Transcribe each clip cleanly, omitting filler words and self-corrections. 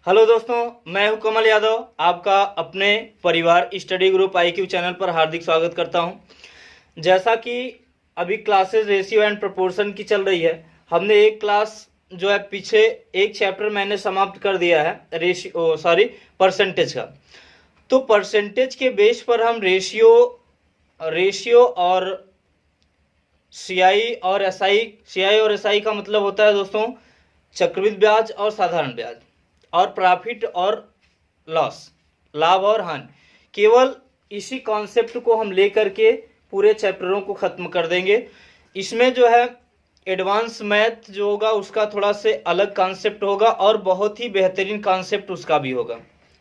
Hello दोस्तों, मैं हूं कमल यादव। आपका अपने परिवार स्टडी ग्रुप IQ चैनल पर हार्दिक स्वागत करता हूं। जैसा कि अभी क्लासेस रेशियो एंड प्रोपोर्शन की चल रही है, हमने एक क्लास जो है पीछे एक चैप्टर मैंने समाप्त कर दिया है परसेंटेज का। तो परसेंटेज के बेस पर हम रेशियो और CI और SI का मतलब होता है दोस्तों चक्रवृद्धि ब्याज और साधारण ब्याज, और प्रॉफिट और लॉस, लाभ और हानि। केवल इसी कॉन्सेप्ट को हम लेकर के पूरे चैप्टरों को खत्म कर देंगे। इसमें जो है एडवांस मैथ जो होगा उसका थोड़ा से अलग कॉन्सेप्ट होगा और बहुत ही बेहतरीन कॉन्सेप्ट उसका भी होगा।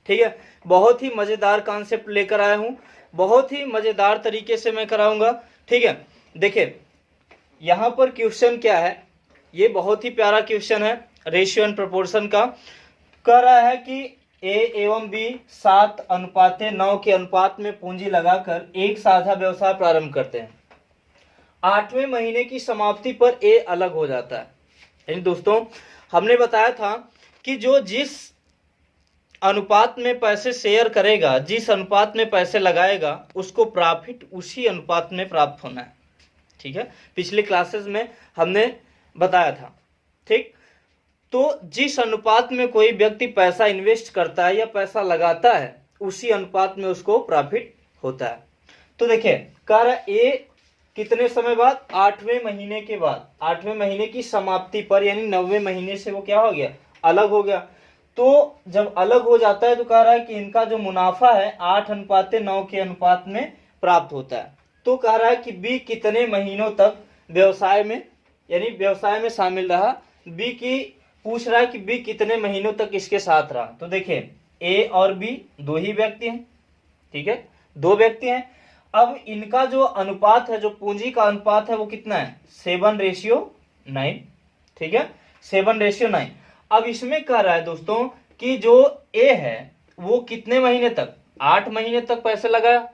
ठीक है, बहुत ही मज़ेदार कॉन्सेप्ट लेकर आया हूँ, बहुत ही मज़ेदार तरीके से मैं कराऊंगा। ठीक है, देखिए यहाँ पर क्वेश्चन क्या है, ये बहुत ही प्यारा क्वेश्चन है रेशियो एंड प्रोपोर्शन का। कह रहा है कि A एवं B 7:9 के अनुपात में पूंजी लगाकर एक साझा व्यवसाय प्रारंभ करते हैं। 8वें महीने की समाप्ति पर A अलग हो जाता है। यानी दोस्तों हमने बताया था कि जो जिस अनुपात में पैसे शेयर करेगा, जिस अनुपात में पैसे लगाएगा, उसको प्रॉफिट उसी अनुपात में प्राप्त होना है। ठीक है, पिछले क्लासेस में हमने बताया था। ठीक, तो जिस अनुपात में कोई व्यक्ति पैसा इन्वेस्ट करता है या पैसा लगाता है, उसी अनुपात में उसको प्रॉफिट होता है। तो देखिए कह रहा है ए कितने समय बाद, 8वें महीने के बाद, 8वें महीने की समाप्ति पर, यानी 9वें महीने से वो क्या हो गया, अलग हो गया। तो जब अलग हो जाता है तो कह रहा है कि इनका जो मुनाफा है 8:9 के अनुपात में प्राप्त होता है। तो कह रहा है कि बी कितने महीनों तक व्यवसाय में, यानी व्यवसाय में शामिल रहा। बी की पूछ रहा है कि बी कितने महीनों तक इसके साथ रहा। तो देखिए ए और बी दो ही व्यक्ति हैं। ठीक है, दो व्यक्ति हैं। अब इनका जो अनुपात है, जो पूंजी का अनुपात है, वो कितना है, 7:9। ठीक है, 7:9। अब इसमें कह रहा है दोस्तों कि जो ए है वो कितने महीने तक, 8 महीने तक पैसे लगाया।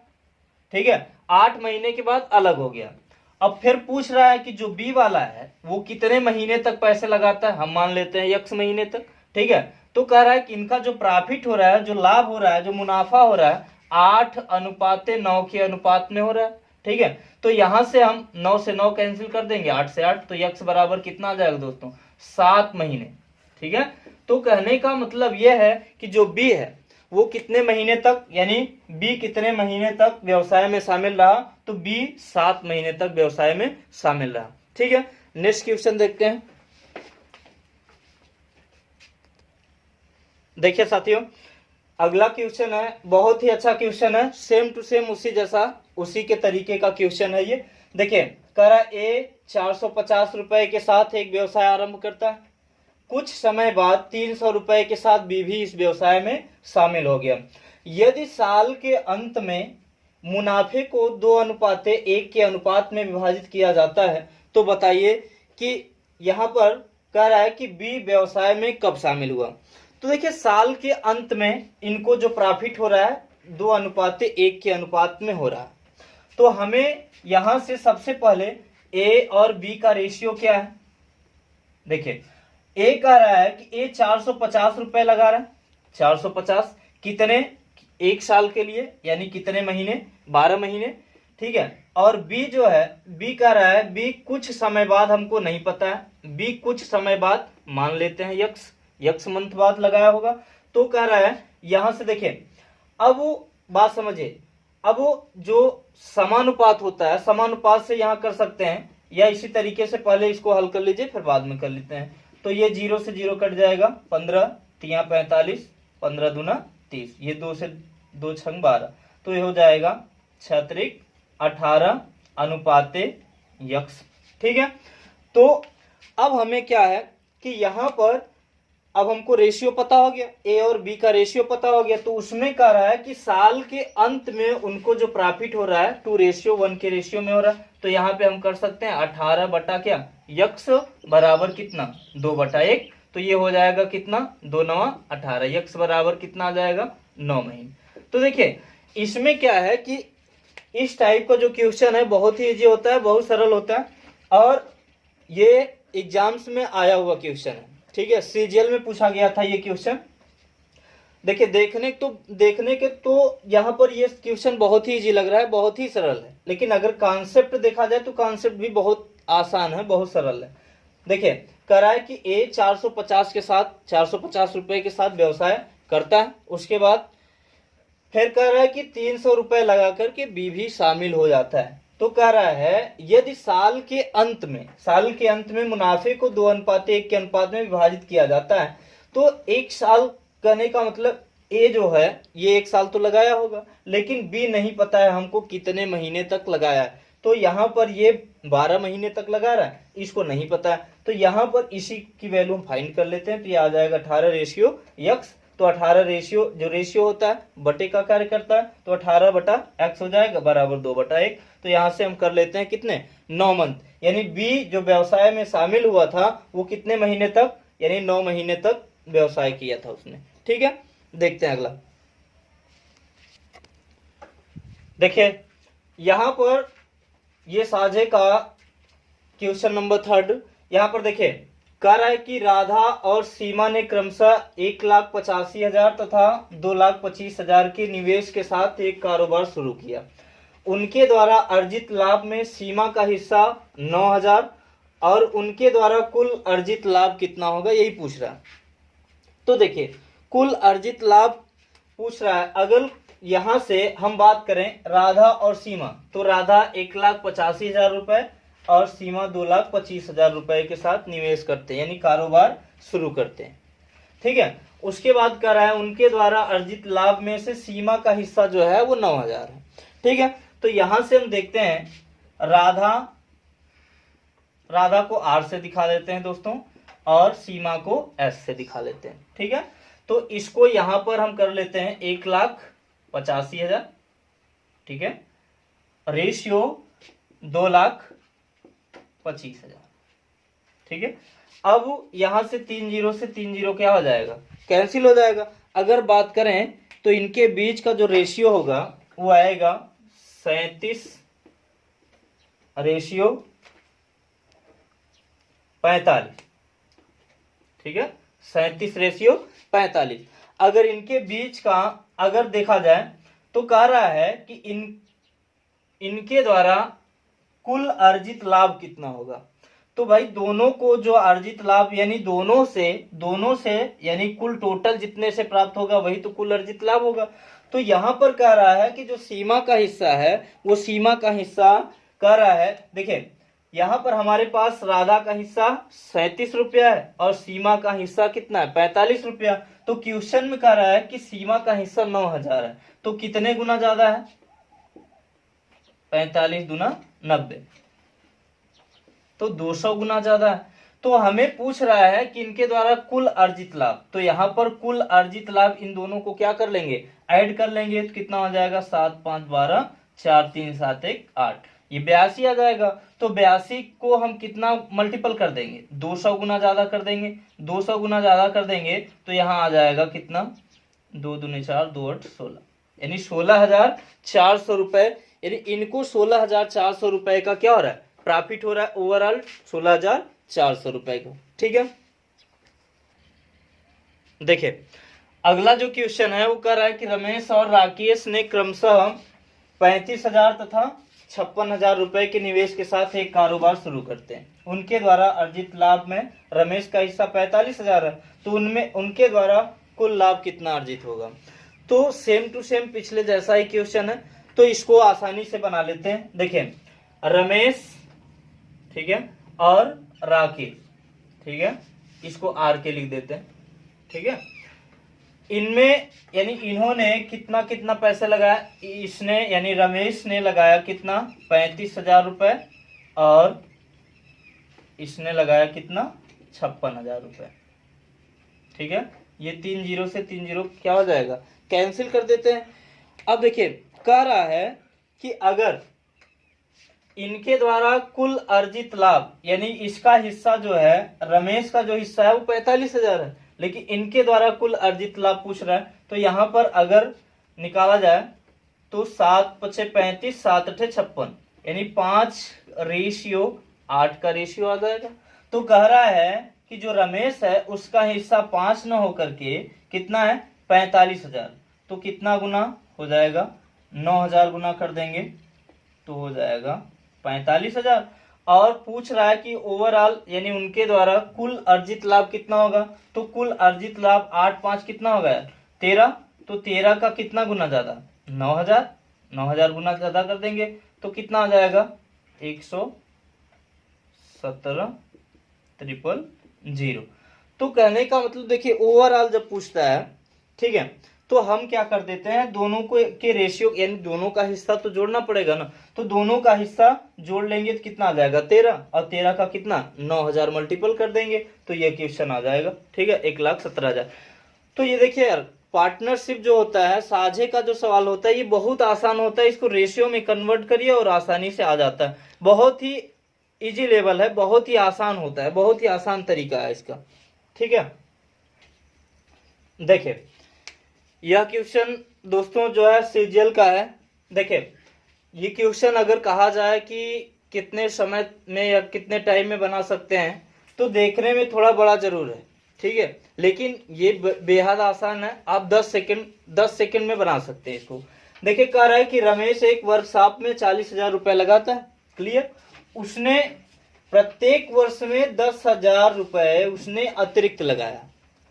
ठीक है, 8 महीने के बाद अलग हो गया। अब फिर पूछ रहा है कि जो बी वाला है वो कितने महीने तक पैसे लगाता है, हम मान लेते हैं x महीने तक। ठीक है, तो कह रहा है कि इनका जो प्रॉफिट हो रहा है, जो लाभ हो रहा है, जो मुनाफा हो रहा है, 8:9 के अनुपात में हो रहा है। ठीक है, तो यहां से हम 9 से 9 कैंसिल कर देंगे, 8 से 8, तो x बराबर कितना आ जाएगा दोस्तों, 7 महीने। ठीक है, तो कहने का मतलब यह है कि जो बी है वो कितने महीने तक, यानी बी कितने महीने तक व्यवसाय में शामिल रहा, तो बी 7 महीने तक व्यवसाय में शामिल रहा। ठीक है, नेक्स्ट क्वेश्चन देखते हैं। देखिए साथियों, अगला क्वेश्चन है, बहुत ही अच्छा क्वेश्चन है, सेम टू सेम उसी जैसा, उसी के तरीके का क्वेश्चन है ये। देखिए कह रहा है ए 450 रुपए के साथ एक व्यवसाय आरंभ करता है। कुछ समय बाद 300 रुपए के साथ बी भी इस व्यवसाय में शामिल हो गया। यदि साल के अंत में मुनाफे को 2:1 के अनुपात में विभाजित किया जाता है, तो बताइए कि यहाँ पर कह रहा है कि बी व्यवसाय में कब शामिल हुआ। तो देखिए साल के अंत में इनको जो प्रॉफिट हो रहा है 2:1 के अनुपात में हो रहा है। तो हमें यहां से सबसे पहले ए और बी का रेशियो क्या है। देखिए ए कह रहा है कि ए 450 रुपए लगा रहा है। 450 कितने, एक साल के लिए, यानी कितने महीने, 12 महीने। ठीक है, और बी जो है, बी कह रहा है, बी कुछ समय बाद, हमको नहीं पता है, बी कुछ समय बाद मान लेते हैं यक्स मंथ बाद लगाया होगा। तो कह रहा है यहां से देखिए, अब वो बात समझिए, अब वो जो समानुपात होता है, समानुपात से यहां कर सकते हैं, या इसी तरीके से पहले इसको हल कर लीजिए फिर बाद में कर लेते हैं। तो ये 0 से 0 कट जाएगा, 15 3 45, 15 दूना 30, ये 2 से 2 छंग 12, तो ये हो जाएगा 6 18 अनुपाते यक्स। ठीक है, तो अब हमें क्या है कि यहाँ पर अब हमको रेशियो पता हो गया, ए और बी का रेशियो पता हो गया। तो उसमें कह रहा है कि साल के अंत में उनको जो प्रॉफिट हो रहा है 2:1 के रेशियो में हो रहा है। तो यहाँ पे हम कर सकते हैं 18 बटा क्या, यक्स बराबर कितना, 2/1। तो ये हो जाएगा कितना, 2 9 18, यक्स बराबर कितना आ जाएगा, 9 महीने। तो देखिए इसमें क्या है कि इस टाइप का जो क्वेश्चन है बहुत ही इजी होता है, बहुत सरल होता है, और ये एग्जाम्स में आया हुआ क्वेश्चन है। ठीक है, सीजीएल में पूछा गया था ये क्वेश्चन। देखिए देखने के तो यहाँ पर ये क्वेश्चन बहुत ही इजी लग रहा है, बहुत ही सरल है, लेकिन अगर कॉन्सेप्ट देखा जाए तो कॉन्सेप्ट भी बहुत आसान है, बहुत सरल है। देखिए कह रहा है कि ए 450 के साथ 450 रुपए के साथ व्यवसाय करता है, उसके बाद फिर कह रहा है कि 300 रुपए लगा करके बी भी शामिल हो जाता है। तो कह रहा है यदि साल के अंत में मुनाफे को 2:1 के अनुपात में विभाजित किया जाता है, तो एक साल कहने का मतलब ए जो है ये एक साल तो लगाया होगा, लेकिन बी नहीं पता है हमको कितने महीने तक लगाया है। तो यहाँ पर ये 12 महीने तक लगा रहा है, इसको नहीं पता है, तो यहाँ पर इसी की वैल्यू हम फाइंड कर लेते हैं। तो ये आ जाएगा 18:x। तो 18 रेशियो होता है बटे का कार्य करता है, तो 18/x हो जाएगा बराबर 2/1। तो यहाँ से हम कर लेते हैं कितने 9 मंथ, यानी बी जो व्यवसाय में शामिल हुआ था वो कितने महीने तक, यानी 9 महीने तक व्यवसाय किया था उसने। ठीक है, देखते हैं अगला। देखिए यहां पर ये साझे का क्वेश्चन नंबर 3 यहां पर देखिए कह रहा है कि राधा और सीमा ने क्रमशः 1,85,000 तथा 2,25,000 के निवेश के साथ एक कारोबार शुरू किया। उनके द्वारा अर्जित लाभ में सीमा का हिस्सा 9,000 और उनके द्वारा कुल अर्जित लाभ कितना होगा, यही पूछ रहा है। तो देखिए कुल अर्जित लाभ पूछ रहा है। अगर यहां से हम बात करें राधा और सीमा, तो राधा 1,85,000 रुपए और सीमा 2,25,000 रुपए के साथ निवेश करते हैं, यानी कारोबार शुरू करते हैं। ठीक है, उसके बाद कह रहा है उनके द्वारा अर्जित लाभ में से सीमा का हिस्सा जो है वो 9,000 है। ठीक है, तो यहां से हम देखते हैं राधा को R से दिखा देते हैं दोस्तों, और सीमा को S से दिखा लेते हैं। ठीक है, तो इसको यहां पर हम कर लेते हैं 1,85,000। ठीक है, रेशियो 2,25,000। ठीक है, अब यहां से 3 जीरो से 3 जीरो क्या हो जाएगा, कैंसिल हो जाएगा। अगर बात करें तो इनके बीच का जो रेशियो होगा वो आएगा 37:45। ठीक है, 37:45। अगर इनके बीच का अगर देखा जाए तो कह रहा है कि इनके द्वारा कुल अर्जित लाभ कितना होगा। तो भाई दोनों को जो अर्जित लाभ यानी दोनों से यानी कुल टोटल जितने से प्राप्त होगा वही तो कुल अर्जित लाभ होगा। तो यहां पर कह रहा है कि जो सीमा का हिस्सा है वो सीमा का हिस्सा कह रहा है, देखिए यहां पर हमारे पास राधा का हिस्सा 37 रुपया है और सीमा का हिस्सा कितना है 45 रुपया। तो क्वेश्चन में कह रहा है कि सीमा का हिस्सा 9,000 है, तो कितने गुना ज्यादा है, 45 दूना 90, तो 200 गुना ज्यादा है। तो हमें पूछ रहा है कि इनके द्वारा कुल अर्जित लाभ, तो यहाँ पर कुल अर्जित लाभ इन दोनों को क्या कर लेंगे, ऐड कर लेंगे, तो कितना हो जाएगा 7 5 12 4 3 7 1 8, ये 82 आ जाएगा। तो 82 को हम कितना मल्टीपल कर देंगे, 200 गुना ज्यादा कर देंगे, 200 गुना ज्यादा कर देंगे तो यहाँ आ जाएगा कितना 2 दूनी 4 2 8 16, यानी 16,400 रुपए, यानी इनको 16,400 रुपए का क्या हो रहा है, प्रॉफिट हो रहा है, ओवरऑल 16,400 रुपए का। ठीक है, देखिए अगला जो क्वेश्चन है वो कह रहा है कि रमेश और राकेश ने क्रमशः 35,000 तथा 56,000 रुपए के निवेश के साथ एक कारोबार शुरू करते हैं। उनके द्वारा अर्जित लाभ में रमेश का हिस्सा 45,000 है, तो उनमें उनके द्वारा कुल लाभ कितना अर्जित होगा। तो सेम टू सेम पिछले जैसा ही क्वेश्चन है, तो इसको आसानी से बना लेते हैं। देखिए रमेश, ठीक है, और राकेश, ठीक है, इसको आर के लिख देते हैं। ठीक है, इनमें यानी इन्होंने कितना कितना पैसा लगाया, इसने यानी रमेश ने लगाया कितना 35,000 रुपए और इसने लगाया कितना 56,000 रुपए। ठीक है, ये 3 जीरो से 3 जीरो क्या हो जाएगा, कैंसिल कर देते हैं। अब देखिए कह रहा है कि अगर इनके द्वारा कुल अर्जित लाभ यानी इसका हिस्सा जो है, रमेश का जो हिस्सा है वो 45,000 है, लेकिन इनके द्वारा कुल अर्जित लाभ पूछ रहा है, तो यहां पर अगर निकाला जाए तो 7 5 35 7 8 56, यानी 5:8 का रेशियो आ जाएगा। तो कह रहा है कि जो रमेश है उसका हिस्सा 5 न होकर के कितना है 45,000, तो कितना गुना हो जाएगा, 9,000 गुना कर देंगे तो हो जाएगा 45,000। और पूछ रहा है कि ओवरऑल यानी उनके द्वारा कुल अर्जित लाभ कितना होगा, तो कुल अर्जित लाभ 8 5 कितना होगा यार 13, तो 13 का कितना गुना ज्यादा 9,000, 9,000 गुना ज्यादा कर देंगे तो कितना आ जाएगा 117,000। तो कहने का मतलब देखिए ओवरऑल जब पूछता है, ठीक है, तो हम क्या कर देते हैं, दोनों को के रेशियो यानी दोनों का हिस्सा तो जोड़ना पड़ेगा ना, तो दोनों का हिस्सा जोड़ लेंगे तो कितना आ जाएगा 13, और 13 का कितना 9,000 मल्टीपल कर देंगे तो ये क्वेश्चन आ जाएगा, ठीक है 1,17,000। तो ये देखिए यार पार्टनरशिप जो होता है, साझे का जो सवाल होता है, ये बहुत आसान होता है, इसको रेशियो में कन्वर्ट करिए और आसानी से आ जाता है, बहुत ही इजी लेवल है, बहुत ही आसान होता है, बहुत ही आसान तरीका है इसका, ठीक है। देखिए यह क्वेश्चन दोस्तों जो है सीजीएल का है। देखिए ये क्वेश्चन अगर कहा जाए कि कितने समय में या कितने टाइम में बना सकते हैं, तो देखने में थोड़ा बड़ा जरूर है, ठीक है, लेकिन ये बेहद आसान है, आप 10 सेकंड में बना सकते हैं इसको। देखिए कह रहा है कि रमेश एक वर्कशॉप में 40,000 रुपए लगाता है, क्लियर, उसने प्रत्येक वर्ष में 10,000 रुपए उसने अतिरिक्त लगाया।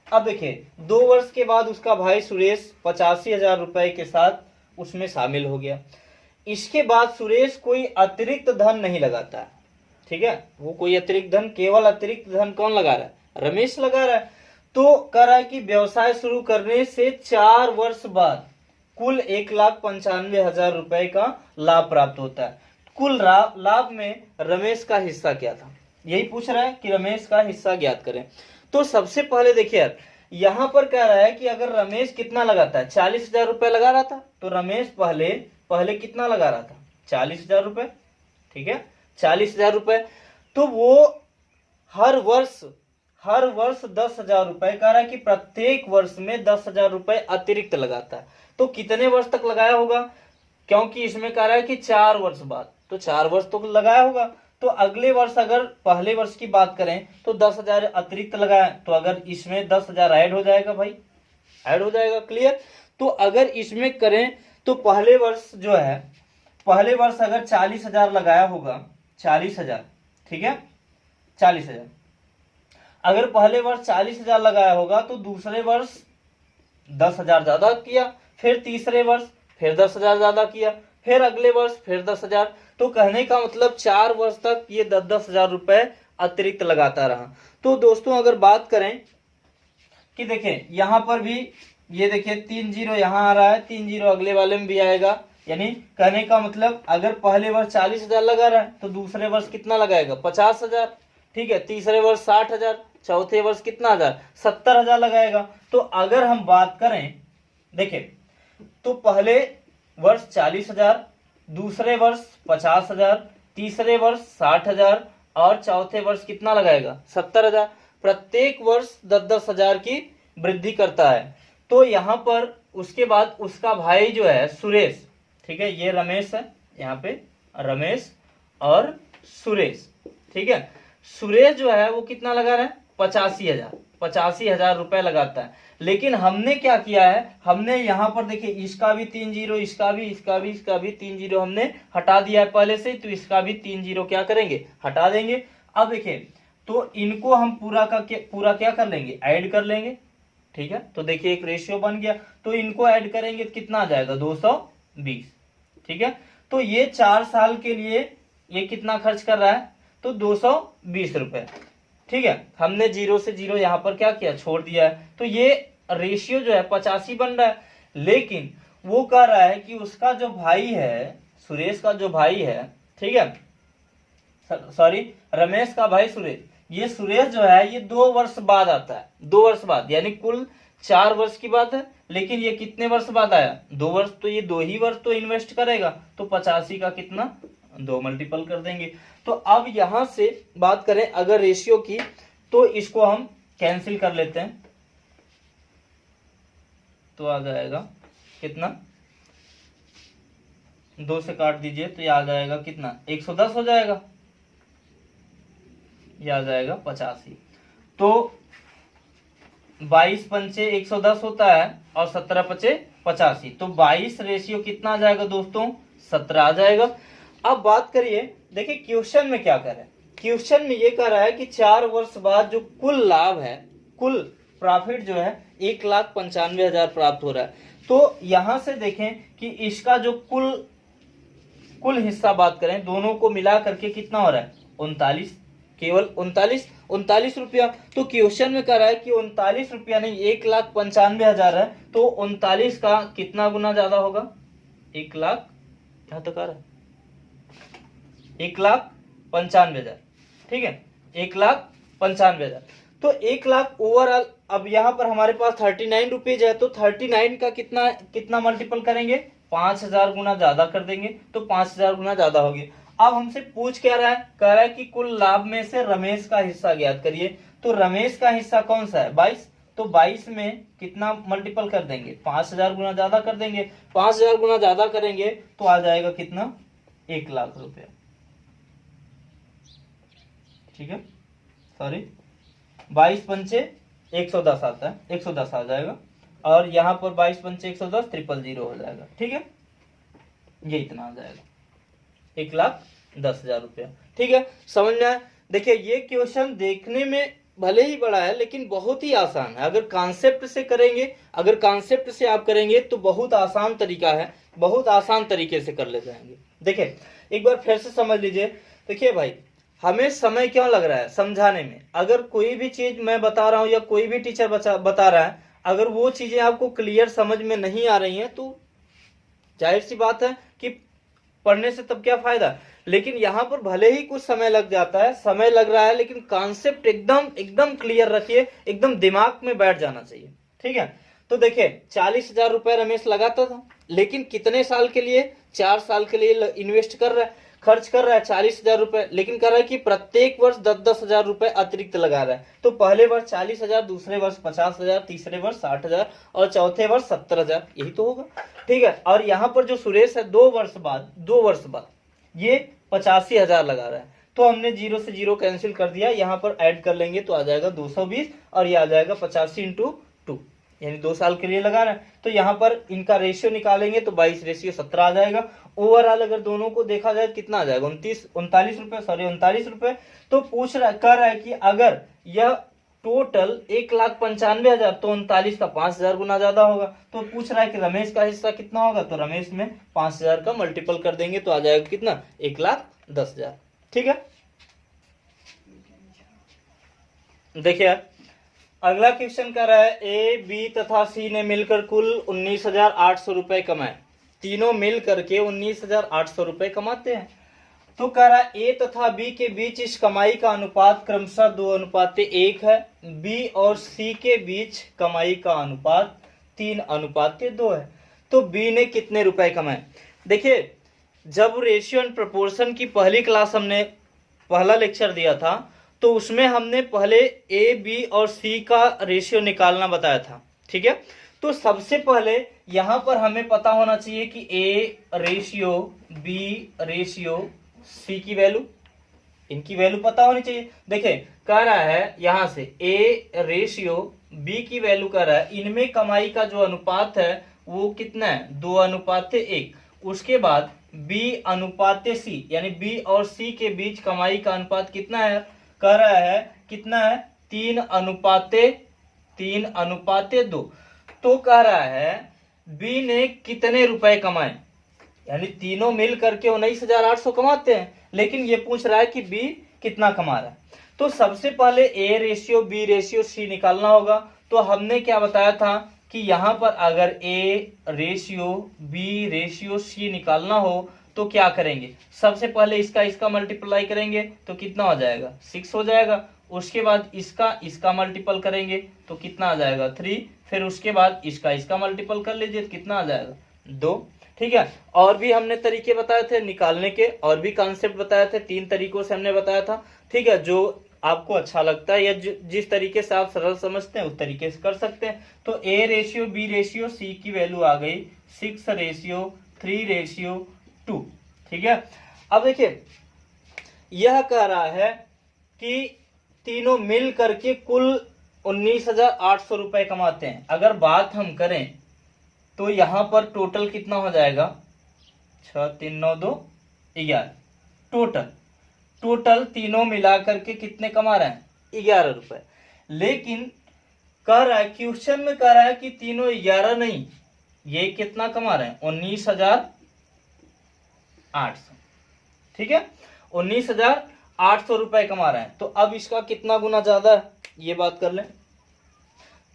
अब देखिए 2 वर्ष के बाद उसका भाई सुरेश 85,000 रुपए के साथ उसमें शामिल हो गया। इसके बाद सुरेश कोई अतिरिक्त धन नहीं लगाता है, ठीक है, वो कोई अतिरिक्त धन, केवल अतिरिक्त धन कौन लगा रहा है, रमेश लगा रहा है। तो कह रहा है कि व्यवसाय शुरू करने से 4 वर्ष बाद कुल 1,95,000 रुपए का लाभ प्राप्त होता है। कुल लाभ में रमेश का हिस्सा क्या था, यही पूछ रहा है कि रमेश का हिस्सा ज्ञात करें। तो सबसे पहले देखिए यार यहाँ पर कह रहा है कि अगर रमेश कितना लगाता है 40,000 रुपए लगा रहा था, तो रमेश पहले कितना लगा रहा था 40,000 रुपए, ठीक है 40,000 रुपए। तो वो हर वर्ष 10,000 रुपए, कह रहा है कि प्रत्येक वर्ष में 10,000 रुपए अतिरिक्त लगाता है। तो कितने वर्ष तक लगाया होगा, क्योंकि इसमें कह रहा है कि 4 वर्ष बाद, तो 4 वर्ष तो लगाया होगा। तो अगले वर्ष अगर पहले वर्ष की बात करें तो 10,000 अतिरिक्त लगाया, तो अगर इसमें 10,000 ऐड हो जाएगा भाई, ऐड हो जाएगा, क्लियर। तो अगर इसमें करें तो पहले वर्ष जो है, पहले वर्ष अगर 40,000 लगाया होगा, 40,000, ठीक है 40,000, अगर पहले वर्ष 40,000 लगाया होगा तो दूसरे वर्ष 10,000 ज्यादा किया, फिर तीसरे वर्ष फिर 10,000 ज्यादा किया, फिर अगले वर्ष फिर 10,000। तो कहने का मतलब 4 वर्ष तक ये 10,000 रुपए अतिरिक्त लगाता रहा। तो दोस्तों अगर बात करें कि देखें यहाँ पर भी ये देखिए 3 जीरो यहाँ आ रहा है, 3 जीरो अगले वाले में भी आएगा, यानी कहने का मतलब अगर पहले वर्ष 40,000 लगा रहा है तो दूसरे वर्ष कितना लगाएगा 50,000, ठीक है, तीसरे वर्ष 60,000, चौथे वर्ष कितना हजार 70,000 लगाएगा। तो अगर हम बात करें देखिए तो पहले वर्ष 40,000, दूसरे वर्ष 50,000, तीसरे वर्ष 60,000 और चौथे वर्ष कितना लगाएगा 70,000। प्रत्येक वर्ष 10,000 की वृद्धि करता है। तो यहाँ पर उसके बाद उसका भाई जो है सुरेश, ठीक है, ये रमेश है, यहाँ पे रमेश और सुरेश, ठीक है, सुरेश जो है वो कितना लगा रहा है 85,000 रुपए लगाता है। लेकिन हमने क्या किया है, हमने यहाँ पर देखिए इसका भी 3 जीरो, इसका भी 3 जीरो हमने हटा दिया है पहले से, तो इसका भी 3 जीरो क्या करेंगे हटा देंगे। अब देखिए तो इनको हम पूरा क्या कर लेंगे ऐड कर लेंगे, ठीक है, तो देखिए एक रेशियो बन गया। तो इनको ऐड करेंगे तो कितना आ जाएगा 220, ठीक है। तो ये 4 साल के लिए ये कितना खर्च कर रहा है तो 220 रुपए, ठीक है, हमने जीरो से जीरो यहाँ पर क्या किया छोड़ दिया है। तो ये रेशियो जो है 85 बन रहा है। लेकिन वो कह रहा है कि उसका जो भाई है सुरेश का जो भाई है, ठीक है, सॉरी रमेश का भाई सुरेश, ये सुरेश जो है ये 2 वर्ष बाद आता है, 2 वर्ष बाद, यानी कुल 4 वर्ष की बात है, लेकिन ये कितने वर्ष बाद आया 2 वर्ष, तो ये 2 ही वर्ष तो इन्वेस्ट करेगा। तो 85 का कितना 2 मल्टीपल कर देंगे। तो अब यहां से बात करें अगर रेशियो की, तो इसको हम कैंसिल कर लेते हैं, तो आ जाएगा कितना 2 से काट दीजिए तो ये आ जाएगा कितना 110 हो जाएगा, ये आ जाएगा 85। तो 22 पंचे 110 होता है और 17 पचे 85, तो 22 रेशियो कितना आ जाएगा दोस्तों, 17 आ जाएगा। अब बात करिए, देखिए क्वेश्चन में क्या कर रहा है, क्वेश्चन में ये कह रहा है कि 4 वर्ष बाद जो कुल लाभ है, कुल प्रॉफिट जो है 1,95,000 प्राप्त हो रहा है। तो यहां से देखें कि इसका जो कुल हिस्सा बात करें, दोनों को मिला करके कितना हो रहा है, 39, केवल 39 रुपया। तो क्वेश्चन में कह रहा है कि 39 रुपया नहीं 1,95,000 है, तो 39 का कितना गुना ज्यादा होगा, 1 लाख, यहां तक आ रहा है 1,95,000, ठीक है, 1,95,000। तो 1 लाख ओवरऑल, अब यहाँ पर हमारे पास 39 रुपीज है, तो 39 का कितना मल्टीपल करेंगे, 5,000 गुना ज्यादा कर देंगे, तो 5,000 गुना ज्यादा होगी। अब हमसे पूछ क्या रहा है, कह रहा है कि कुल लाभ में से रमेश का हिस्सा ज्ञात करिए। तो रमेश का हिस्सा कौन सा है, 22, तो 22 में कितना मल्टीपल कर देंगे, 5,000 गुना ज्यादा कर देंगे। 5,000 गुना ज्यादा करेंगे तो आ जाएगा कितना, 1 लाख रुपया, ठीक है, सॉरी 22 पंचे 110 आता है, 110 आ जाएगा, और यहाँ पर 22 पंचे 110 000 हो जाएगा, ठीक है, ये इतना आ जाएगा, 1,10,000 रुपया, ठीक है, समझ में आया। देखिए ये क्वेश्चन देखने में भले ही बड़ा है लेकिन बहुत ही आसान है, अगर कॉन्सेप्ट से करेंगे, अगर कॉन्सेप्ट से आप करेंगे तो बहुत आसान तरीका है, बहुत आसान तरीके से कर ले जाएंगे। देखिए एक बार फिर से समझ लीजिए, देखिए भाई हमें समय क्यों लग रहा है समझाने में, अगर कोई भी चीज मैं बता रहा हूं या कोई भी टीचर बता रहा है, अगर वो चीजें आपको क्लियर समझ में नहीं आ रही हैं तो जाहिर सी बात है कि पढ़ने से तब क्या फायदा। लेकिन यहाँ पर भले ही कुछ समय लग जाता है, समय लग रहा है, लेकिन कॉन्सेप्ट एकदम क्लियर रखिए, एकदम दिमाग में बैठ जाना चाहिए, ठीक है। तो देखिए 40,000 रुपए रमेश लगाता था, लेकिन कितने साल के लिए, 4 साल के लिए इन्वेस्ट कर रहा है, खर्च कर रहा है 40,000 रुपए, लेकिन कर रहा है कि प्रत्येक वर्ष 10,000 रुपए अतिरिक्त लगा रहा है। तो पहले वर्ष 40,000, दूसरे वर्ष 50,000, तीसरे वर्ष 60,000 और चौथे वर्ष 70,000, यही तो होगा, ठीक है। और यहाँ पर जो सुरेश है 2 वर्ष बाद ये 85,000 लगा रहा है, तो हमने 0 से 0 कैंसिल कर दिया, यहाँ पर ऐड कर लेंगे तो आ जाएगा 220, और ये आ जाएगा 85 इंटू 2, यानी 2 साल के लिए लगा रहा है। तो यहाँ पर इनका रेशियो निकालेंगे तो 22 रेशियो 17 आ जाएगा। ओवरऑल अगर दोनों को देखा जाए कितना आ जाएगा, 39 रुपए। तो कह रहा है कि अगर यह टोटल 1,95,000, तो 39 का 5,000 गुना ज्यादा होगा। तो पूछ रहा है कि रमेश का हिस्सा कितना होगा, तो रमेश में 5,000 का मल्टीपल कर देंगे तो आ जाएगा कितना, 1,10,000, ठीक है। देखिए अगला क्वेश्चन कर रहा है, ए बी तथा सी ने मिलकर कुल 19,800 रुपए कमाए, तीनों मिल करके 19,800 रुपए कमाते हैं। तो कह रहा है ए तथा बी के बीच इस कमाई का अनुपात क्रमशः 2:1 है, बी और सी के बीच कमाई का अनुपात 3:2 है। तो बी ने कितने रुपए कमाए। देखिए जब रेशियो एंड प्रोपोर्शन की पहली क्लास हमने पहला लेक्चर दिया था, तो उसमें हमने पहले ए बी और सी का रेशियो निकालना बताया था, ठीक है। तो सबसे पहले यहां पर हमें पता होना चाहिए कि A ratio B ratio C की वैल्यू, इनकी वैल्यू पता होनी चाहिए। देखिए कह रहा है यहां से ए रेशियो बी की वैल्यू कह रहा है, इनमें कमाई का जो अनुपात है वो कितना है, 2:1। उसके बाद बी अनुपात सी, यानी बी और सी के बीच कमाई का अनुपात कितना है, कह रहा है कितना है, 3:2। तो कह रहा है बी ने कितने रुपए कमाए, यानी तीनों मिल करके 19,800 कमाते हैं, लेकिन ये पूछ रहा है कि बी कितना कमा रहा है। तो सबसे पहले A ratio B ratio C निकालना होगा। तो हमने क्या बताया था कि यहाँ पर अगर A ratio B ratio C निकालना हो तो क्या करेंगे, सबसे पहले इसका मल्टीप्लाई करेंगे तो कितना हो जाएगा, 6 हो जाएगा। उसके बाद इसका मल्टीपल करेंगे तो कितना आ जाएगा, 3। फिर उसके बाद इसका मल्टीपल कर लीजिए तो कितना आ जाएगा, 2, ठीक है। और भी हमने तरीके बताए थे निकालने के, और भी कॉन्सेप्ट बताए थे, 3 तरीकों से हमने बताया था, ठीक है। जो आपको अच्छा लगता है या जिस तरीके से आप सरल समझते हैं उस तरीके से कर सकते हैं। तो A ratio B ratio C की वैल्यू आ गई 6:3:2, ठीक है। अब देखिए यह कह रहा है कि तीनों मिल करके कुल 19,800 रुपए कमाते हैं। अगर बात हम करें तो यहाँ पर टोटल कितना हो जाएगा, 6 3 9 2 11, टोटल तीनों मिला करके कितने कमा रहे हैं, 11 रुपए। लेकिन कह रहा है, क्वेश्चन में कह रहा है कि तीनों 11 नहीं, ये कितना कमा रहे हैं, 19,800। ठीक है, 19,800 रुपए कमा रहे हैं। तो अब इसका कितना गुना ज्यादा है, ये बात कर लें।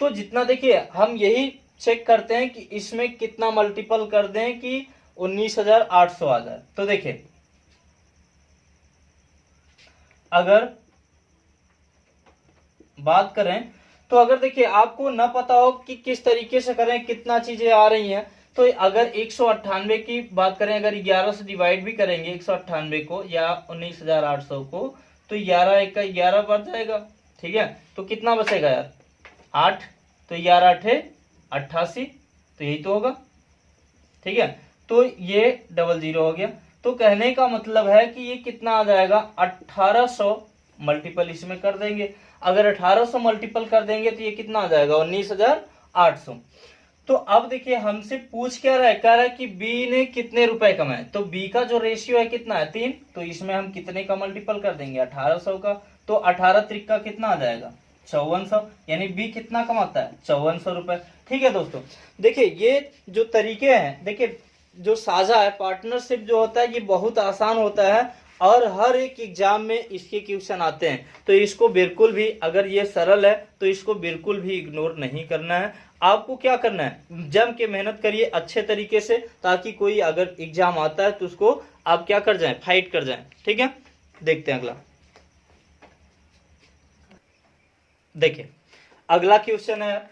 तो जितना, देखिए हम यही चेक करते हैं कि इसमें कितना मल्टीपल कर दें कि 19,800 आ जाए। तो देखिए, अगर बात करें तो अगर देखिए आपको ना पता हो कि किस तरीके से करें, कितना चीजें आ रही हैं, तो अगर 198 की बात करें, अगर 11 से डिवाइड भी करेंगे 198 को या 19,800 को, तो 11 एक का 11 बढ़ जाएगा। ठीक है, तो कितना बचेगा यार, 8, तो 11 8 88, तो यही तो होगा। ठीक है, तो ये 00 हो गया। तो कहने का मतलब है कि ये कितना आ जाएगा, 1800 मल्टीपल इसमें कर देंगे। अगर 1800 मल्टीपल कर देंगे तो ये कितना आ जाएगा, 19,800। तो अब देखिए हमसे पूछ क्या रहा है, कह रहा है कि बी ने कितने रुपए कमाए। तो बी का जो रेशियो है कितना है, 3, तो इसमें हम कितने का मल्टीपल कर देंगे, 1800 का। तो 18 त्रिक का कितना आ जाएगा, 5400, यानी बी कितना कमाता है, 5400 रुपए। ठीक है दोस्तों, देखिए ये जो तरीके हैं, देखिए जो साझा है, पार्टनरशिप जो होता है, ये बहुत आसान होता है और हर एक एग्जाम में इसके क्वेश्चन आते हैं। तो इसको बिल्कुल भी, अगर ये सरल है तो इसको बिल्कुल भी इग्नोर नहीं करना है। आपको क्या करना है, जम के मेहनत करिए अच्छे तरीके से, ताकि कोई अगर एग्जाम आता है तो उसको आप क्या कर जाएं, फाइट कर जाएं। ठीक है, देखते हैं अगला। देखिए अगला क्वेश्चन है,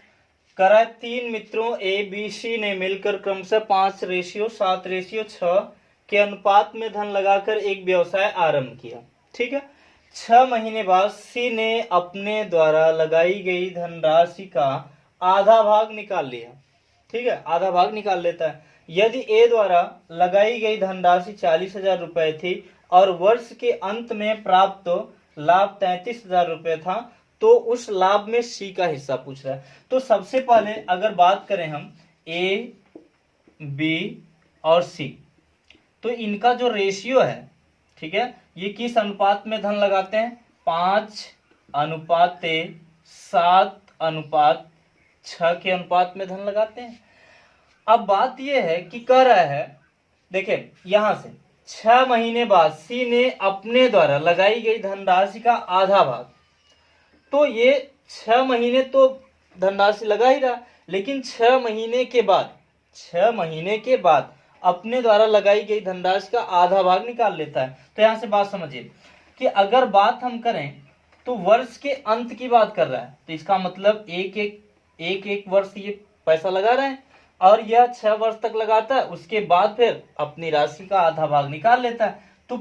करा 3 मित्रों ए बी सी ने मिलकर क्रमशः 5:7:6 के अनुपात में धन लगाकर एक व्यवसाय आरंभ किया। ठीक है, 6 महीने बाद सी ने अपने द्वारा लगाई गई धनराशि का आधा भाग निकाल लिया। ठीक है, आधा भाग निकाल लेता है। यदि ए द्वारा लगाई गई धनराशि 40,000 रुपए थी और वर्ष के अंत में प्राप्त लाभ 33,000 रुपए था, तो उस लाभ में सी का हिस्सा पूछ रहा है। तो सबसे पहले अगर बात करें हम ए बी और सी, तो इनका जो रेशियो है, ठीक है, ये किस अनुपात में धन लगाते हैं, 5:7:6 के अनुपात में धन लगाते हैं। अब बात यह है कि कह रहा है, देखिए यहां से 6 महीने बाद सी ने अपने द्वारा लगाई गई धनराशि का आधा भाग, तो ये 6 महीने तो धनराशि लगा ही रहा, लेकिन 6 महीने के बाद अपने द्वारा लगाई गई धनराशि का आधा भाग निकाल लेता है। तो यहां से बात समझिए कि अगर बात हम करें तो वर्ष के अंत की बात कर रहा है, तो इसका मतलब एक वर्ष ये पैसा लगा रहे हैं और यह 6 वर्ष तक लगाता है, उसके बाद फिर अपनी राशि का आधा भाग निकाल लेता है। तो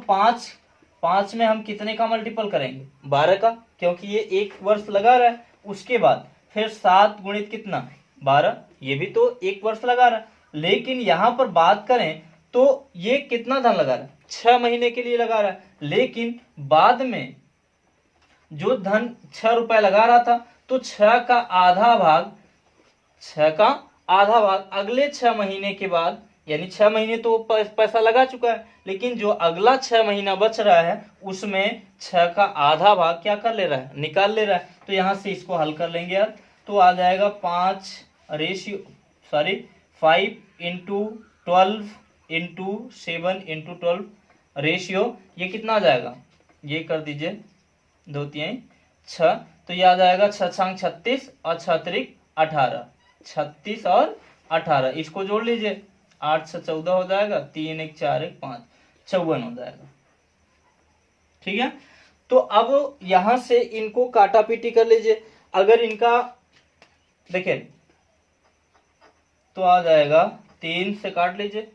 5 में हम कितने का मल्टीपल करेंगे, 12 का, क्योंकि ये 1 वर्ष लगा रहा है। उसके बाद फिर 7 गुणित कितना, 12, ये भी तो 1 वर्ष लगा रहा है। लेकिन यहां पर बात करें तो ये कितना धन लगा रहा है, 6 महीने के लिए लगा रहा है, लेकिन बाद में जो धन 6 रुपए लगा रहा था, तो 6 का आधा भाग अगले 6 महीने के बाद, यानी 6 महीने तो पैसा लगा चुका है, लेकिन जो अगला 6 महीना बच रहा है उसमें 6 का आधा भाग क्या कर ले रहा है, निकाल ले रहा है। तो यहां से इसको हल कर लेंगे यार, तो आ जाएगा 5 into 12 into 7 into 12 रेशियो, ये कितना आ जाएगा, ये कर दीजिए 2 3 6, तो ये आ जाएगा 6 छंग 36 और 6 त्रिक 18, 36 और 18, इसको जोड़ लीजिए, 8 से 14 हो जाएगा, 3 1 4 1 5, 54 हो जाएगा। ठीक है, तो अब यहां से इनको काटा पीटी कर लीजिए। अगर इनका देखिए तो आ जाएगा 3 से काट लीजिए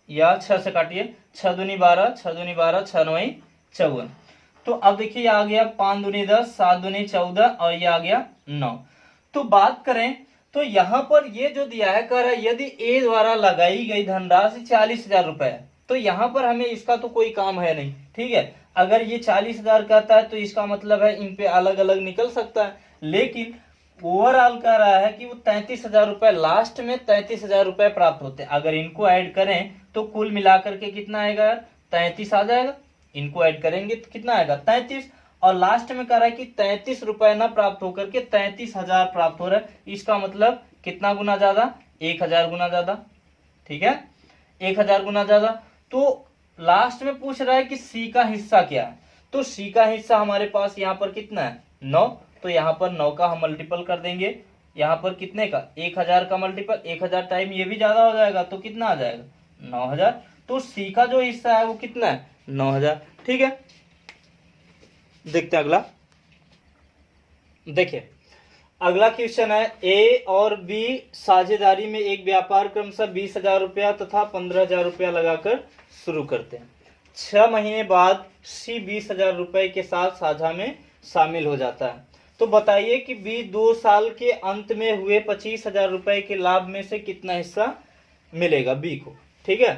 या 6 से काटिए, 6 दूनी 12, 6 दूनी 12, 6 9 54। तो अब देखिए आ गया 5 दूनी 10, 7 दूनी 14 और ये आ गया 9। तो बात करें तो यहाँ पर ये जो दिया है, कह रहा है यदि ए द्वारा लगाई गई धनराशि 40,000 रुपए है, तो यहाँ पर हमें इसका तो कोई काम है नहीं। ठीक है, अगर ये 40,000 कहता है तो इसका मतलब है इन पे अलग अलग निकल सकता है, लेकिन ओवरऑल कह रहा है कि वो 33,000 रुपए, लास्ट में 33,000 रुपए प्राप्त होते हैं। अगर इनको ऐड करें तो कुल मिलाकर के कितना आएगा, 33 आ जाएगा। इनको ऐड करेंगे तो कितना आएगा, 33। और लास्ट में कह रहा है कि 33 रुपए ना प्राप्त होकर के 33,000 प्राप्त हो रहा है। इसका मतलब कितना गुना ज्यादा, 1,000 गुना ज्यादा। ठीक है, 1,000 गुना ज्यादा। तो लास्ट में पूछ रहा है कि सी का हिस्सा क्या है, तो सी का हिस्सा हमारे पास यहाँ पर कितना है, 9। तो यहाँ पर 9 का हम मल्टीपल कर देंगे, यहाँ पर कितने का, 1,000 का मल्टीपल, 1,000 टाइम ये भी ज्यादा हो जाएगा तो कितना आ जाएगा, 9,000। तो सी का जो हिस्सा है वो कितना है, 9,000। ठीक है, देखते हैं अगला। देखिए अगला क्वेश्चन है, ए और बी साझेदारी में एक व्यापार क्रमशः 20,000 रुपया तथा 15,000 रुपया लगाकर शुरू करते हैं। 6 महीने बाद सी 20,000 रुपए के साथ साझा में शामिल हो जाता है। तो बताइए कि बी 2 साल के अंत में हुए 25,000 रुपए के लाभ में से कितना हिस्सा मिलेगा बी को। ठीक है,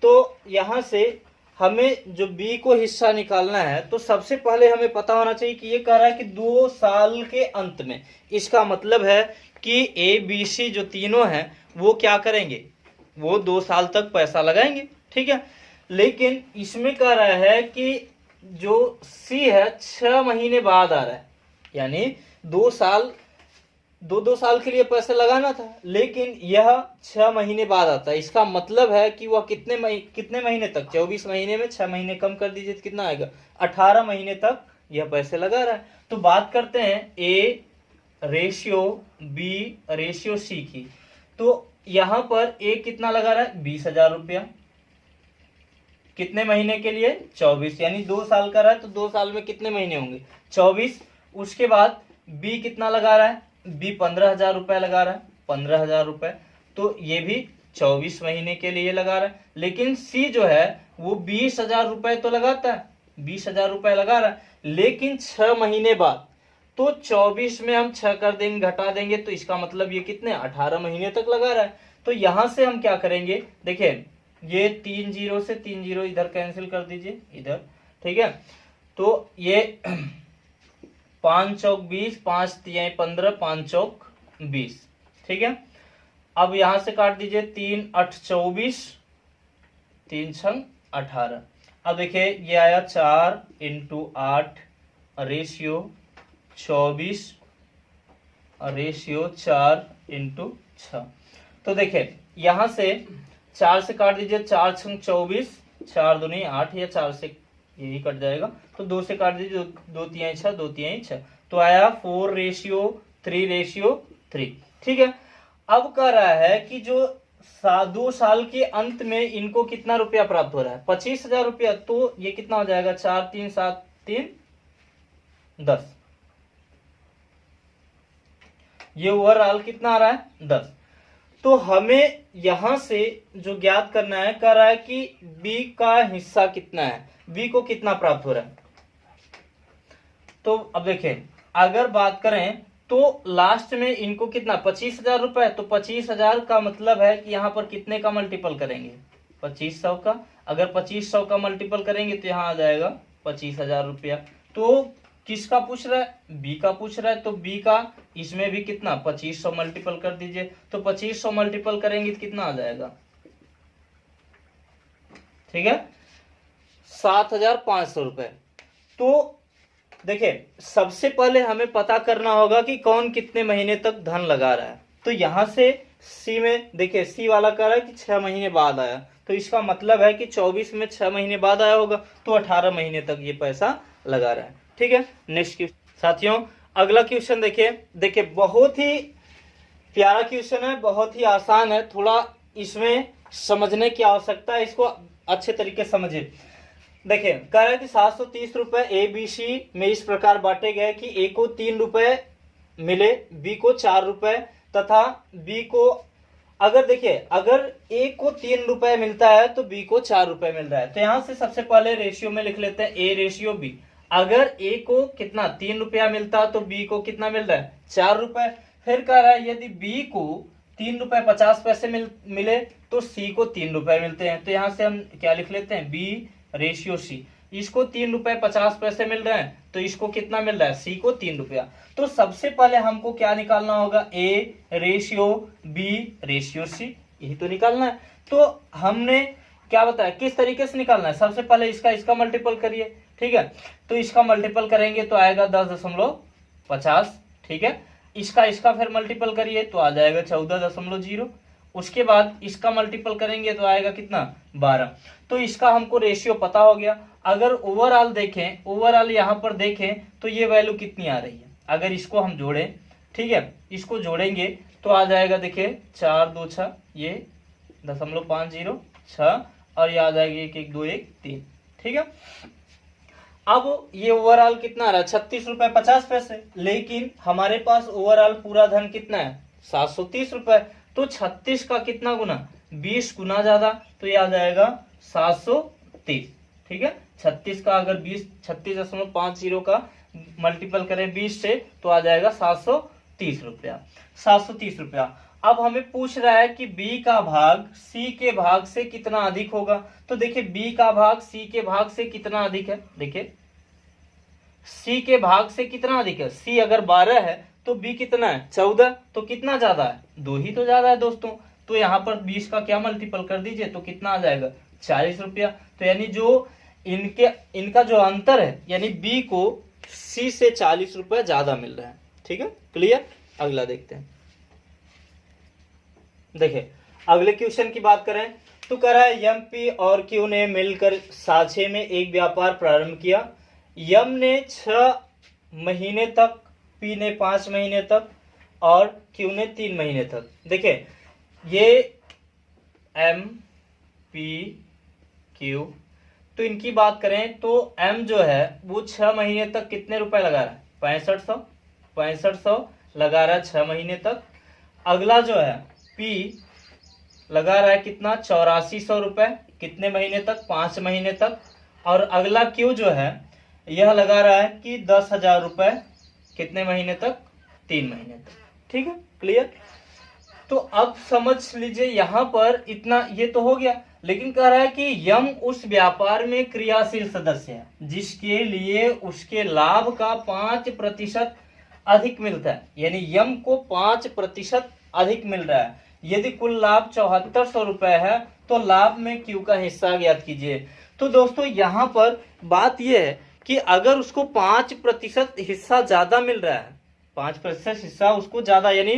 तो यहां से हमें जो बी को हिस्सा निकालना है, तो सबसे पहले हमें पता होना चाहिए कि ये कह रहा है कि 2 साल के अंत में। इसका मतलब है कि ए बी सी जो तीनों हैं वो क्या करेंगे, वो 2 साल तक पैसा लगाएंगे। ठीक है, लेकिन इसमें कह रहा है कि जो सी है 6 महीने बाद आ रहा है, यानी 2 साल, 2 साल के लिए पैसे लगाना था, लेकिन यह 6 महीने बाद आता है। इसका मतलब है कि वह कितने महीने तक, 24 महीने में 6 महीने कम कर दीजिए तो कितना आएगा, 18 महीने तक यह पैसे लगा रहा है। तो बात करते हैं A ratio B ratio C की। तो यहां पर ए कितना लगा रहा है, 20,000 रुपया। कितने महीने के लिए, 24, यानी 2 साल का रहा है तो 2 साल में कितने महीने होंगे, 24। उसके बाद बी कितना लगा रहा है, बी 15,000 रुपए लगा रहा है, 15,000 रुपए। तो ये भी 24 महीने के लिए लगा रहा है। लेकिन सी जो है वो 20,000 रुपए तो लगाता है, 20,000 रुपए लगा रहा है, लेकिन 6 महीने बाद। तो 24 में हम 6 कर देंगे, घटा देंगे, तो इसका मतलब ये कितने, 18 महीने तक लगा रहा है। तो यहां से हम क्या करेंगे, देखिए ये 3 0 से 3 0 इधर कैंसिल कर दीजिए इधर। ठीक है, तो ये 5 चौक 20, 5 तिहाई 15, 5 चौक 20। ठीक है, अब यहां से काट दीजिए, 3 8 24, 3 6 18। अब देखिए ये आया 4 × 8 रेशियो 24 रेशियो 4 × 6। तो देखिए यहां से 4 से काट दीजिए, 4 6 24, 4 दूनी 8, या 4 से यही कट जाएगा, तो 2 से काट दीजिए, 2 तिहाई 6, 2 तिहाई 6, तो आया 4 रेशियो 3 रेशियो 3। ठीक है, अब कह रहा है कि जो 2 साल के अंत में इनको कितना रुपया प्राप्त हो रहा है, 25,000 रुपया। तो ये कितना हो जाएगा, 4 3 7 3 10। ये ओवरऑल कितना आ रहा है, 10। तो हमें यहां से जो ज्ञात करना है, कह रहा है कि बी का हिस्सा कितना है, बी को कितना प्राप्त हो रहा है। तो अब देखें, अगर बात करें तो लास्ट में इनको कितना, 25,000 रुपए। तो 25,000 का मतलब है कि यहाँ पर कितने का मल्टीपल करेंगे, 2500 का। अगर 2500 का मल्टीपल करेंगे तो यहाँ आ जाएगा 25,000 रुपया। तो किसका पूछ रहा है, बी का पूछ रहा है। तो बी का इसमें भी कितना, 2500 मल्टीपल कर दीजिए। तो 2500 मल्टीपल करेंगे तो कितना आ जाएगा, ठीक है, 7,500 रुपए। तो देखिए सबसे पहले हमें पता करना होगा कि कौन कितने महीने तक धन लगा रहा है। तो यहां से सी में देखिए, सी वाला कह रहा है कि 6 महीने बाद आया, तो इसका मतलब है कि 24 में 6 महीने बाद आया होगा, तो 18 महीने तक ये पैसा लगा रहा है। ठीक है, नेक्स्ट क्वेश्चन साथियों, अगला क्वेश्चन देखिए बहुत ही प्यारा क्वेश्चन है, बहुत ही आसान है, थोड़ा इसमें समझने की आवश्यकता है, इसको अच्छे तरीके से समझिए। देखिए कह रहा है कि 730 रुपए ए बी सी में इस प्रकार बांटे गए कि ए को 3 रुपए मिले, बी को 4 रुपए तथा बी को, अगर देखिए अगर ए को 3 रुपए मिलता है तो बी को 4 रुपए मिल रहा है। तो यहां से सबसे पहले रेशियो में लिख लेते हैं ए रेशियो बी। अगर ए को कितना 3 रुपया मिलता है तो बी को कितना मिल रहा है, 4 रुपए। फिर कह रहा है यदि बी को 3 रुपए 50 पैसे मिले तो सी को 3 रुपए मिलते हैं। तो यहां से हम क्या लिख लेते हैं, बी रेशियो सी। इसको 3 रुपए 50 पैसे मिल रहे हैं, तो इसको कितना मिल रहा है, सी को 3 रुपया। तो सबसे पहले हमको क्या निकालना होगा, A ratio B ratio C, यही तो निकालना है। तो हमने क्या बताया, किस तरीके से निकालना है, सबसे पहले इसका मल्टीपल करिए, ठीक है। तो इसका मल्टीपल करेंगे तो आएगा 10.50, ठीक है। इसका फिर मल्टीपल करिए तो आ जाएगा 14.0। उसके बाद इसका मल्टीपल करेंगे तो आएगा कितना, 12। तो इसका हमको रेशियो पता हो गया। अगर ओवरऑल देखें, ओवरऑल यहाँ पर देखें तो ये वैल्यू कितनी आ रही है, अगर इसको हम जोड़ें, ठीक है, इसको जोड़ेंगे तो आ जाएगा, देखिए 4 2 6, ये 0.50 और ये आ जाएगी 1 1 2 1 3, ठीक है। अब ये ओवरऑल कितना आ रहा है, 36 रुपए 50 पैसे, लेकिन हमारे पास ओवरऑल पूरा धन कितना है, 730 रुपए। तो 36 का कितना गुना, 20 गुना ज्यादा, तो ये आ जाएगा 730, ठीक है। 36 का अगर 36.50 का मल्टीपल करें 20 से तो आ जाएगा 730 रुपया, 730 रुपया। अब हमें पूछ रहा है कि B का भाग C के भाग से कितना अधिक होगा। तो देखिए B का भाग C के भाग से कितना अधिक है, देखिए C के भाग से कितना अधिक है, C अगर 12 है तो B कितना है, 14, तो कितना ज्यादा है, 2 ही तो ज्यादा है दोस्तों। तो यहाँ पर 20 का क्या मल्टीपल कर दीजिए तो कितना आ जाएगा, 40 रुपया। तो यानी जो इनका जो अंतर है, यानी B को C से 40 रुपया ज्यादा मिल रहा है, ठीक है, क्लियर। अगला देखते हैं। देखिए अगले क्वेश्चन की बात करें तो कह रहा है एम पी और क्यू ने मिलकर साझे में एक व्यापार प्रारंभ किया। यम ने 6 महीने तक, पी ने 5 महीने तक और क्यू ने 3 महीने तक। देखिए ये एम पी क्यू, तो इनकी बात करें तो एम जो है वो 6 महीने तक कितने रुपए लगा रहा है, 6500 लगा रहा है 6 महीने तक। अगला जो है पी लगा रहा है कितना, 8400 रुपए, कितने महीने तक, 5 महीने तक। और अगला क्यू जो है यह लगा रहा है कि 10,000 रुपए, कितने महीने तक, 3 महीने तक, ठीक है, क्लियर। तो अब समझ लीजिए यहाँ पर इतना ये तो हो गया, लेकिन कह रहा है कि यम उस व्यापार में क्रियाशील सदस्य है जिसके लिए उसके लाभ का 5% अधिक मिलता है, यानी यम को 5% अधिक मिल रहा है। यदि कुल लाभ 7400 रुपए है तो लाभ में क्यू का हिस्सा ज्ञात कीजिए। तो दोस्तों यहाँ पर बात यह है कि अगर उसको 5% हिस्सा ज्यादा मिल रहा है, 5% हिस्सा उसको ज्यादा, यानी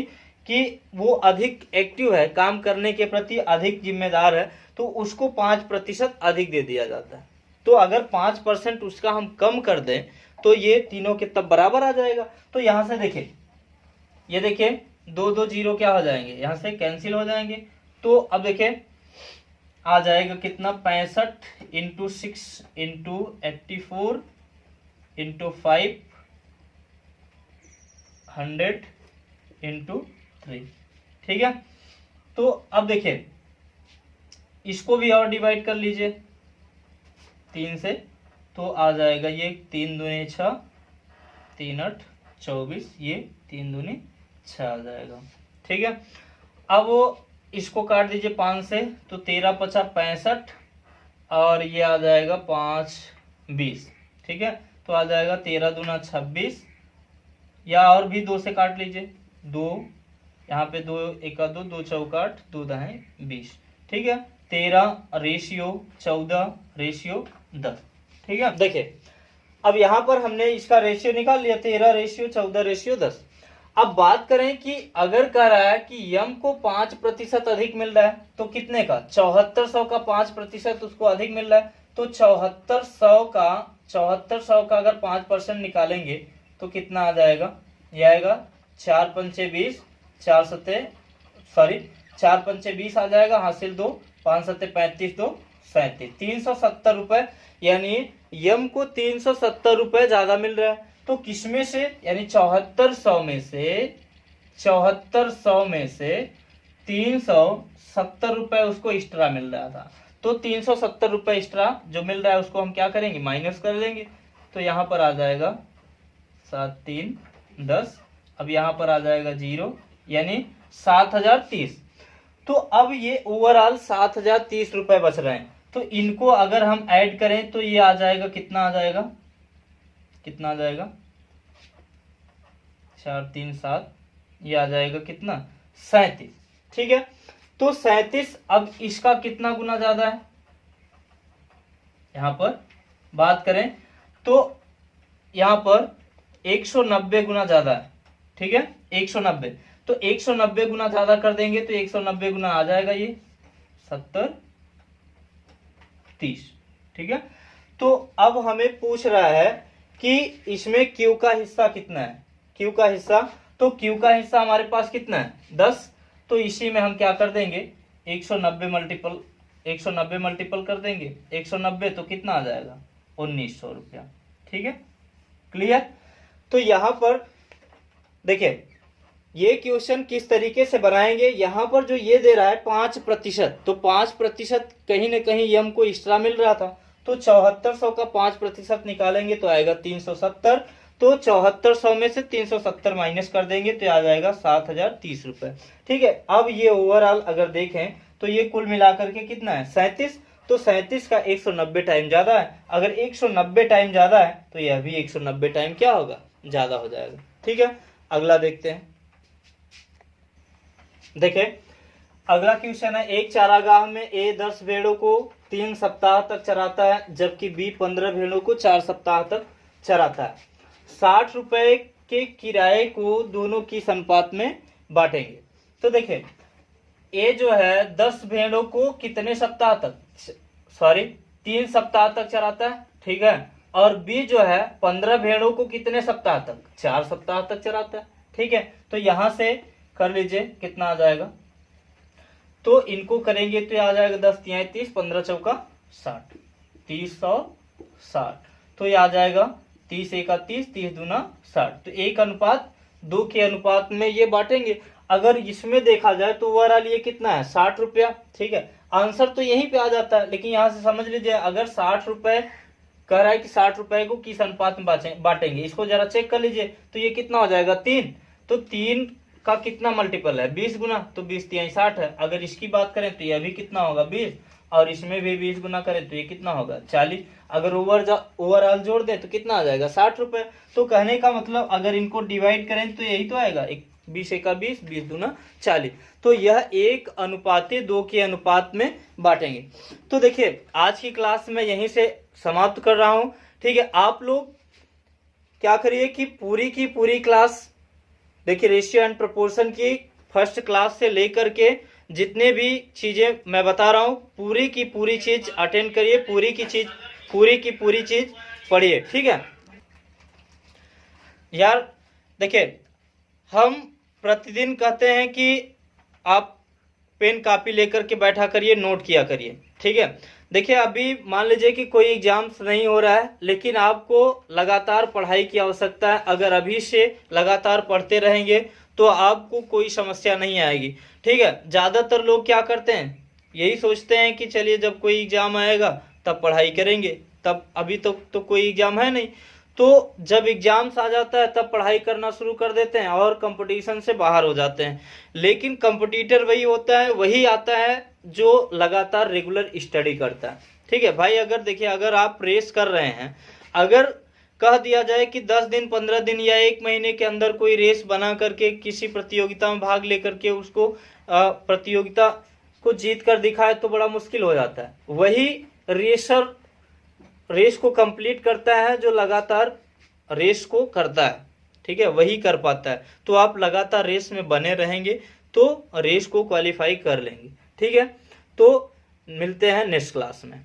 कि वो अधिक एक्टिव है, काम करने के प्रति अधिक जिम्मेदार है, तो उसको 5% अधिक दे दिया जाता है। तो अगर 5% उसका हम कम कर दें तो ये तीनों के तब बराबर आ जाएगा। तो यहां से देखें, ये देखें 2 2 0 क्या हो जाएंगे, यहां से कैंसिल हो जाएंगे। तो अब देखें आ जाएगा कितना, 65 × 6 × 84 × 5 100 × 3, ठीक है। तो अब देखिए इसको भी और डिवाइड कर लीजिए 3 से, तो आ जाएगा ये 3 दूनी 6, 3 8 24, ये 3 दूनी 6 आ जाएगा, ठीक है। अब इसको काट दीजिए 5 से, तो 13 5 65 और ये आ जाएगा 5 20, ठीक है। तो आ जाएगा 13 दूना 26, या और भी 2 से काट लीजिए, 2 यहाँ पे 2 1 2 2 चौकाट 2 दाएं 20, ठीक है। 13 रेशियो 14 रेशियो 10, ठीक है। देखिए अब यहाँ पर हमने इसका रेशियो निकाल लिया, 13 रेशियो 14 रेशियो 10। अब बात करें कि अगर कह रहा है कि यम को 5% अधिक मिल रहा है तो कितने का, 7400 का 5% उसको अधिक मिल रहा है, तो 7400 का अगर 5% निकालेंगे तो कितना आ जाएगा, ये आएगा 4 पंचे 20, 4 पंचे 20 आ जाएगा, हासिल 2, 5 सत्ते 35, 2 37, 370 रुपए, यानी यम को 370 रुपए ज्यादा मिल रहा है। तो किसमें से, यानी 7400 में से 370 रुपए उसको एक्स्ट्रा मिल रहा था। तो 370 रुपए एक्स्ट्रा जो मिल रहा है उसको हम क्या करेंगे, माइनस कर देंगे। तो यहाँ पर आ जाएगा 7 3 10, अब यहाँ पर आ जाएगा 0, यानी 7030। तो अब ये ओवरऑल 7030 रुपए बच रहे हैं। तो इनको अगर हम ऐड करें तो ये आ जाएगा, कितना आ जाएगा, कितना आ जाएगा, 4 3 7, ये आ जाएगा कितना, 37। ठीक है, तो 37 अब इसका कितना गुना ज्यादा है, यहां पर बात करें तो यहां पर 190 गुना ज्यादा है। ठीक है, 190, तो 190 गुना ज्यादा कर देंगे तो 190 गुना आ जाएगा ये 70 30। ठीक है, तो अब हमें पूछ रहा है कि इसमें Q का हिस्सा कितना है, Q का हिस्सा, तो Q का हिस्सा हमारे पास कितना है 10, तो इसी में हम क्या कर देंगे 190 मल्टीपल कर देंगे, 190 तो कितना आ जाएगा 1900 रुपया। ठीक है, क्लियर। तो यहां पर देखिए ये क्वेश्चन किस तरीके से बनाएंगे, यहां पर जो ये दे रहा है 5%, तो 5% कहीं ना कहीं ये हमको एक्स्ट्रा मिल रहा था, तो 7400 का 5% निकालेंगे तो आएगा 370, तो 7400 में से 370 माइनस कर देंगे तो आ जाएगा 7030 रुपए। ठीक है, अब ये ओवरऑल अगर देखें तो ये कुल मिलाकर के कितना है 37, तो 37 का 190 टाइम ज्यादा है, अगर 190 टाइम ज्यादा है तो यह भी 190 टाइम क्या होगा, ज्यादा हो जाएगा। ठीक है, अगला देखते हैं। देखिए अगला क्वेश्चन है, एक चारागाह में ए 10 भेड़ों को 3 सप्ताह तक चराता है जबकि बी 15 भेड़ों को 4 सप्ताह तक चराता है। 60 रुपए के किराए को दोनों की अनुपात में बांटेंगे। तो देखिए ए जो है 10 भेड़ों को कितने सप्ताह तक, सॉरी 3 सप्ताह तक चराता है। ठीक है, और बी जो है 15 भेड़ों को कितने सप्ताह तक, 4 सप्ताह तक चराता है। ठीक है, तो यहां से कर लीजिए कितना आ जाएगा, तो इनको करेंगे तो आ जाएगा 10 3 30, 15 चौका 60, 30 और 60, तो ये आ जाएगा 30 1 30, 30 दूना 60, तो 1:2 के अनुपात में ये बांटेंगे। अगर इसमें देखा जाए तो ओवरऑल ये कितना है 60 रुपया। ठीक है, आंसर तो यहीं पे आ जाता है, लेकिन यहां से समझ लीजिए अगर 60 रुपए कह रहा है कि 60 रुपए को किस अनुपात में बांटेंगे, इसको जरा चेक कर लीजिए, तो ये कितना हो जाएगा 3, तो 3 का कितना मल्टीपल है 20 गुना, तो 20 3 60 है। अगर इसकी बात करें तो यह भी कितना होगा 20, और इसमें भी 20 गुना करें तो ये कितना होगा 40। अगर ओवरऑल जोड़ दें तो कितना आ जाएगा 60 रुपए। तो कहने का मतलब अगर इनको डिवाइड करें तो यही तो आएगा, 20 1 20, 20 दूना 40, तो यह 1:2 के अनुपात में बांटेंगे। तो देखिए आज की क्लास में यहीं से समाप्त कर रहा हूं। ठीक है, आप लोग क्या करिए कि पूरी की पूरी क्लास देखिए, रेशियो एंड प्रोपोर्शन की फर्स्ट क्लास से लेकर के जितने भी चीजें मैं बता रहा हूं पूरी की पूरी चीज अटेंड करिए, पूरी की पूरी चीज पढ़िए। ठीक है यार, देखिए हम प्रतिदिन कहते हैं कि आप पेन कापी लेकर के बैठा करिए, नोट किया करिए। ठीक है, देखिए अभी मान लीजिए कि कोई एग्जाम्स नहीं हो रहा है, लेकिन आपको लगातार पढ़ाई की आवश्यकता है। अगर अभी से लगातार पढ़ते रहेंगे तो आपको कोई समस्या नहीं आएगी। ठीक है, ज़्यादातर लोग क्या करते हैं, यही सोचते हैं कि चलिए जब कोई एग्जाम आएगा तब पढ़ाई करेंगे, तब अभी तो कोई एग्जाम है नहीं, तो जब एग्जाम्स आ जाता है तब पढ़ाई करना शुरू कर देते हैं और कंपटीशन से बाहर हो जाते हैं। लेकिन कंपटीटर वही होता है, वही आता है जो लगातार रेगुलर स्टडी करता है। ठीक है भाई, अगर देखिए अगर आप रेस कर रहे हैं, अगर कह दिया जाए कि 10 दिन 15 दिन या 1 महीने के अंदर कोई रेस बना करके किसी प्रतियोगिता में भाग लेकर के उसको प्रतियोगिता को जीत कर दिखाए तो बड़ा मुश्किल हो जाता है। वही रेसर रेस को कंप्लीट करता है जो लगातार रेस को करता है। ठीक है, वही कर पाता है। तो आप लगातार रेस में बने रहेंगे तो रेस को क्वालिफाई कर लेंगे। ठीक है, तो मिलते हैं नेक्स्ट क्लास में।